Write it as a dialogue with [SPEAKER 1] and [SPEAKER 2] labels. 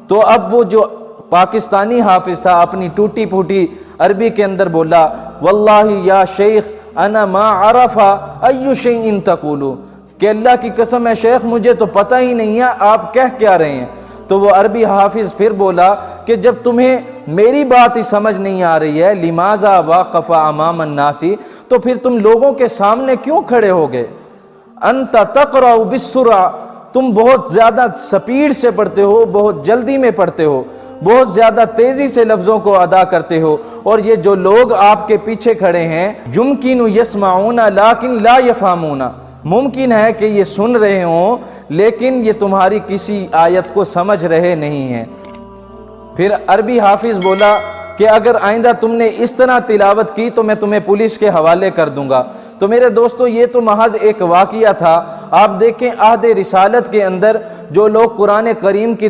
[SPEAKER 1] تو اب وہ جو پاکستانی حافظ تھا اپنی ٹوٹی پھوٹی عربی کے اندر بولا واللہ یا شیخ انا ما عرف ای شیء تقولو، کہ اللہ کی قسم ہے شیخ مجھے تو پتہ ہی نہیں ہے آپ کہہ کیا رہے ہیں۔ تو وہ عربی حافظ پھر بولا کہ جب تمہیں میری بات ہی سمجھ نہیں آ رہی ہے لماذا واقف امام الناس، تو پھر تم لوگوں کے سامنے کیوں کھڑے ہو گئے؟ انت تقرأ بالسرعہ، تم بہت زیادہ سپیڈ سے پڑھتے ہو، بہت جلدی میں پڑھتے ہو، بہت زیادہ تیزی سے لفظوں کو ادا کرتے ہو، اور یہ جو لوگ آپ کے پیچھے کھڑے ہیں یمکن یسمعون لیکن لا یفہمون، ممکن ہے کہ یہ سن رہے ہوں لیکن یہ تمہاری کسی آیت کو سمجھ رہے نہیں ہیں۔ پھر عربی حافظ بولا کہ اگر آئندہ تم نے اس طرح تلاوت کی تو میں تمہیں پولیس کے حوالے کر دوں گا۔ تو میرے دوستو یہ تو محض ایک واقعہ تھا۔ آپ دیکھیں عہد رسالت کے اندر جو لوگ قرآن کریم کی